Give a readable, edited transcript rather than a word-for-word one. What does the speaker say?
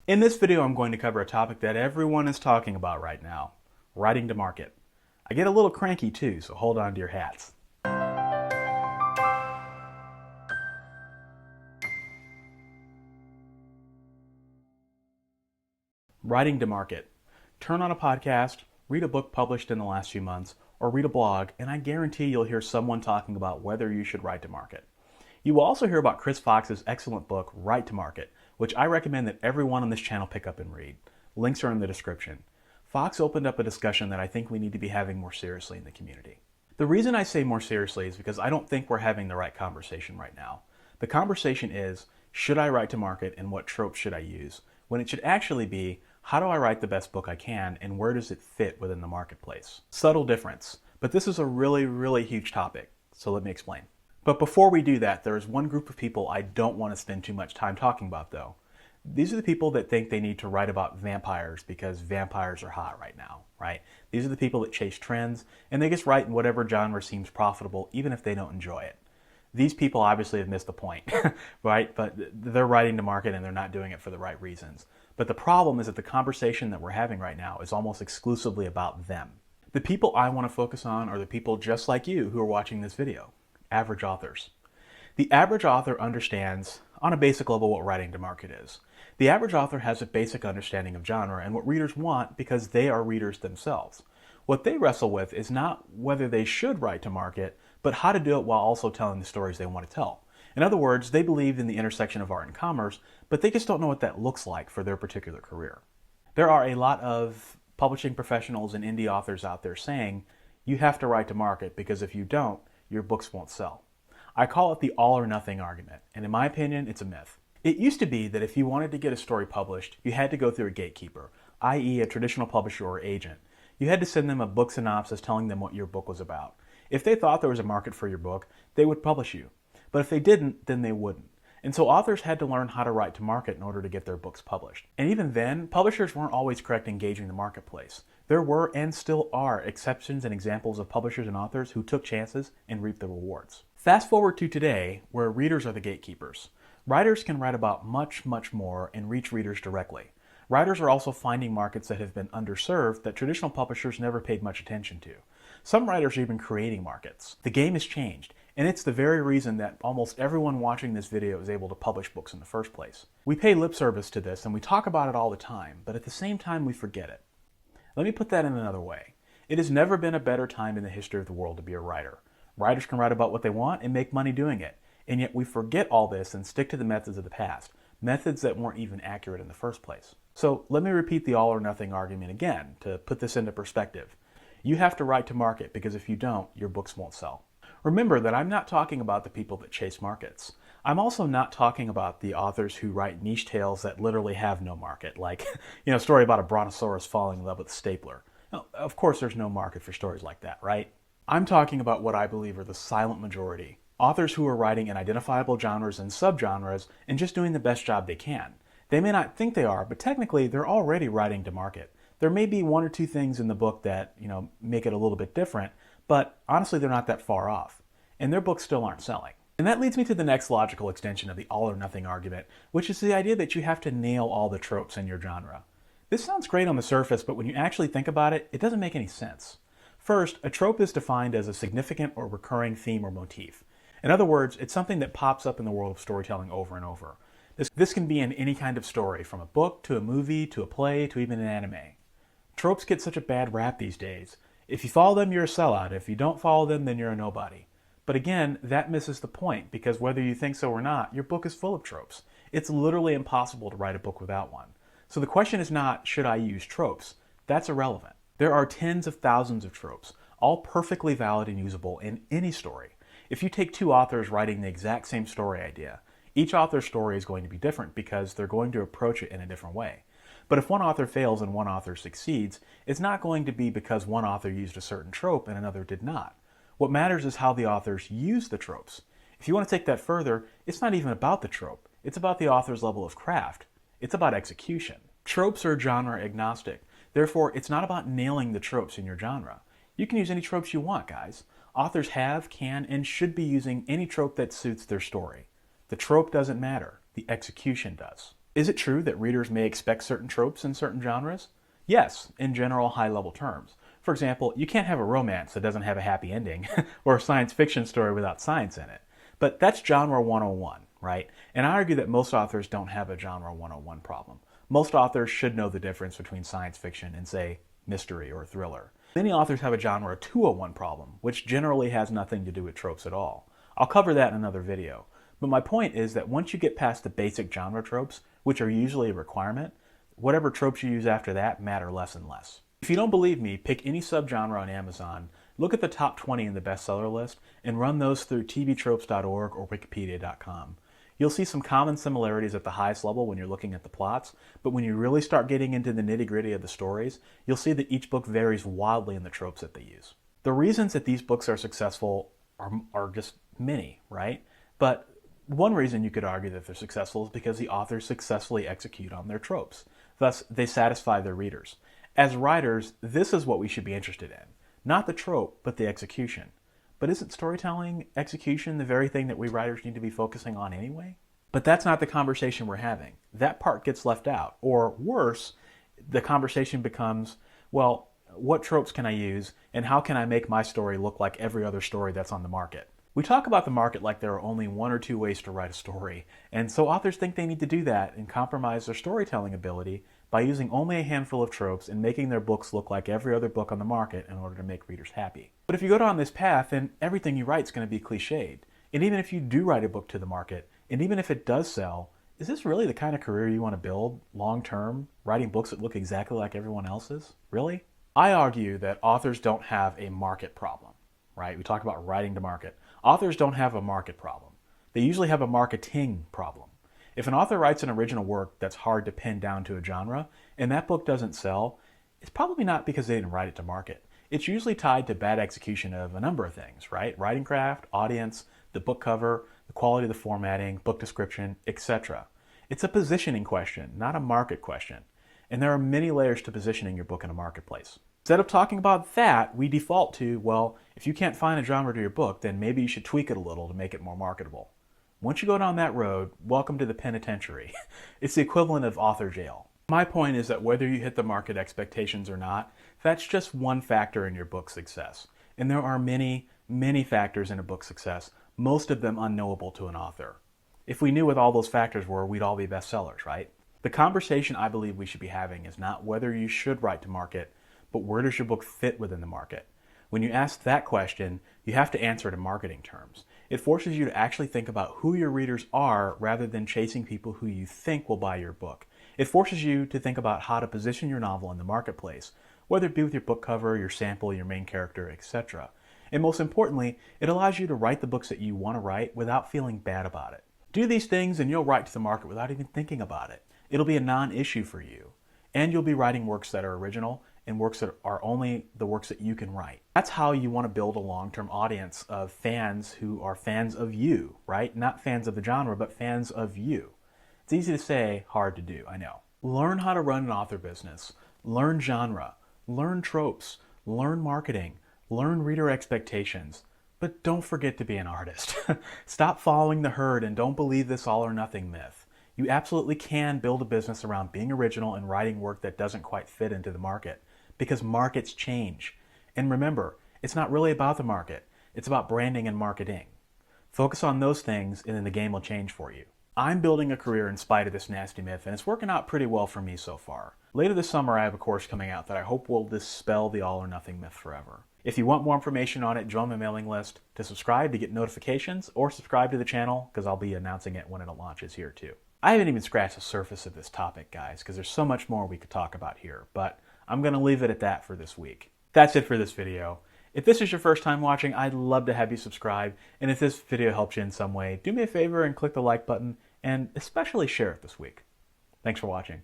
In this video, I'm going to cover a topic that everyone is talking about right now, writing to market. I get a little cranky too, so hold on to your hats. Writing to market. Turn on a podcast, read a book published in the last few months, or read a blog, and I guarantee you'll hear someone talking about whether you should write to market. You will also hear about Chris Fox's excellent book, Write to Market, which I recommend that everyone on this channel pick up and read. Links are in the description. Fox opened up a discussion that I think we need to be having more seriously in the community. The reason I say more seriously is because I don't think we're having the right conversation right now. The conversation is, should I write to market and what tropes should I use? When it should actually be, how do I write the best book I can and where does it fit within the marketplace? Subtle difference, but this is a really huge topic, so let me explain. But before we do that, there is one group of people I don't want to spend too much time talking about though. These are the people that think they need to write about vampires because vampires are hot right now, right? These are the people that chase trends and they just write in whatever genre seems profitable even if they don't enjoy it. These people obviously have missed the point, right? But they're writing to market and they're not doing it for the right reasons. But the problem is that the conversation that we're having right now is almost exclusively about them. The people I want to focus on are the people just like you who are watching this video. Average authors. The average author understands, on a basic level, what writing to market is. The average author has a basic understanding of genre and what readers want because they are readers themselves. What they wrestle with is not whether they should write to market, but how to do it while also telling the stories they want to tell. In other words, they believe in the intersection of art and commerce, but they just don't know what that looks like for their particular career. There are a lot of publishing professionals and indie authors out there saying, you have to write to market because if you don't, your books won't sell. I call it the all or nothing argument, and in my opinion, it's a myth. It used to be that if you wanted to get a story published, you had to go through a gatekeeper, i.e. a traditional publisher or agent. You had to send them a book synopsis telling them what your book was about. If they thought there was a market for your book, they would publish you. But if they didn't, then they wouldn't. And so authors had to learn how to write to market in order to get their books published. And even then, publishers weren't always correct in gauging the marketplace. There were and still are exceptions and examples of publishers and authors who took chances and reaped the rewards. Fast forward to today, where readers are the gatekeepers. Writers can write about much more and reach readers directly. Writers are also finding markets that have been underserved that traditional publishers never paid much attention to. Some writers are even creating markets. The game has changed, and it's the very reason that almost everyone watching this video is able to publish books in the first place. We pay lip service to this and we talk about it all the time, but at the same time we forget it. Let me put that in another way. It has never been a better time in the history of the world to be a writer. Writers can write about what they want and make money doing it, and yet we forget all this and stick to the methods of the past, methods that weren't even accurate in the first place. So let me repeat the all or nothing argument again to put this into perspective. You have to write to market because if you don't, your books won't sell. Remember that I'm not talking about the people that chase markets. I'm also not talking about the authors who write niche tales that literally have no market, like, a story about a brontosaurus falling in love with a stapler. Now, of course there's no market for stories like that, right? I'm talking about what I believe are the silent majority. Authors who are writing in identifiable genres and subgenres and just doing the best job they can. They may not think they are, but technically they're already writing to market. There may be one or two things in the book that, make it a little bit different, but honestly they're not that far off. And their books still aren't selling. And that leads me to the next logical extension of the all or nothing argument, which is the idea that you have to nail all the tropes in your genre. This sounds great on the surface, but when you actually think about it, it doesn't make any sense. First, a trope is defined as a significant or recurring theme or motif. In other words, it's something that pops up in the world of storytelling over and over. This can be in any kind of story, from a book to a movie to a play to even an anime. Tropes get such a bad rap these days. If you follow them, you're a sellout. If you don't follow them, then you're a nobody. But again, that misses the point, because whether you think so or not, your book is full of tropes. It's literally impossible to write a book without one. So the question is not, should I use tropes? That's irrelevant. There are tens of thousands of tropes, all perfectly valid and usable in any story. If you take two authors writing the exact same story idea, each author's story is going to be different because they're going to approach it in a different way. But if one author fails and one author succeeds, it's not going to be because one author used a certain trope and another did not. What matters is how the authors use the tropes. If you want to take that further, it's not even about the trope. It's about the author's level of craft. It's about execution. Tropes are genre agnostic. Therefore, it's not about nailing the tropes in your genre. You can use any tropes you want, guys. Authors have, can, and should be using any trope that suits their story. The trope doesn't matter. The execution does. Is it true that readers may expect certain tropes in certain genres? Yes, in general, high-level terms. For example, you can't have a romance that doesn't have a happy ending, or a science fiction story without science in it. But that's genre 101, right? And I argue that most authors don't have a genre 101 problem. Most authors should know the difference between science fiction and, say, mystery or thriller. Many authors have a genre 201 problem, which generally has nothing to do with tropes at all. I'll cover that in another video. But my point is that once you get past the basic genre tropes, which are usually a requirement, whatever tropes you use after that matter less and less. If you don't believe me, pick any subgenre on Amazon, look at the top 20 in the bestseller list, and run those through tvtropes.org or wikipedia.com. You'll see some common similarities at the highest level when you're looking at the plots, but when you really start getting into the nitty-gritty of the stories, you'll see that each book varies wildly in the tropes that they use. The reasons that these books are successful are just many, right? But one reason you could argue that they're successful is because the authors successfully execute on their tropes. Thus, they satisfy their readers. As writers, this is what we should be interested in. Not the trope, but the execution. But isn't storytelling execution the very thing that we writers need to be focusing on anyway? But that's not the conversation we're having. That part gets left out. Or worse, the conversation becomes, well, what tropes can I use, and how can I make my story look like every other story that's on the market? We talk about the market like there are only one or two ways to write a story, and so authors think they need to do that and compromise their storytelling ability by using only a handful of tropes and making their books look like every other book on the market in order to make readers happy. But if you go down this path, then everything you write is going to be cliched. And even if you do write a book to the market, and even if it does sell, is this really the kind of career you want to build long-term, writing books that look exactly like everyone else's? Really? I argue that authors don't have a market problem, right? We talk about writing to market. Authors don't have a market problem. They usually have a marketing problem. If an author writes an original work that's hard to pin down to a genre, and that book doesn't sell, it's probably not because they didn't write it to market. It's usually tied to bad execution of a number of things, right? Writing craft, audience, the book cover, the quality of the formatting, book description, etc. It's a positioning question, not a market question. And there are many layers to positioning your book in a marketplace. Instead of talking about that, we default to, well, if you can't find a genre to your book, then maybe you should tweak it a little to make it more marketable. Once you go down that road, welcome to the penitentiary. It's the equivalent of author jail. My point is that whether you hit the market expectations or not, that's just one factor in your book's success. And there are many, many factors in a book's success, most of them unknowable to an author. If we knew what all those factors were, we'd all be bestsellers, right? The conversation I believe we should be having is not whether you should write to market, but where does your book fit within the market? When you ask that question, you have to answer it in marketing terms. It forces you to actually think about who your readers are rather than chasing people who you think will buy your book. It forces you to think about how to position your novel in the marketplace, whether it be with your book cover, your sample, your main character, etc. And most importantly, it allows you to write the books that you want to write without feeling bad about it. Do these things and you'll write to the market without even thinking about it. It'll be a non-issue for you. And you'll be writing works that are original and works that are only the works that you can write. That's how you want to build a long-term audience of fans who are fans of you, right? Not fans of the genre, but fans of you. It's easy to say, hard to do, I know. Learn how to run an author business. Learn genre. Learn tropes. Learn marketing. Learn reader expectations. But don't forget to be an artist. Stop following the herd and don't believe this all or nothing myth. You absolutely can build a business around being original and writing work that doesn't quite fit into the market. Because markets change. And remember, it's not really about the market. It's about branding and marketing. Focus on those things and then the game will change for you. I'm building a career in spite of this nasty myth and it's working out pretty well for me so far. Later this summer I have a course coming out that I hope will dispel the all or nothing myth forever. If you want more information on it, join my mailing list to subscribe to get notifications or subscribe to the channel because I'll be announcing it when it launches here too. I haven't even scratched the surface of this topic, guys, because there's so much more we could talk about here, but I'm going to leave it at that for this week. That's it for this video. If this is your first time watching, I'd love to have you subscribe, and if this video helped you in some way, do me a favor and click the like button, and especially share it this week. Thanks for watching.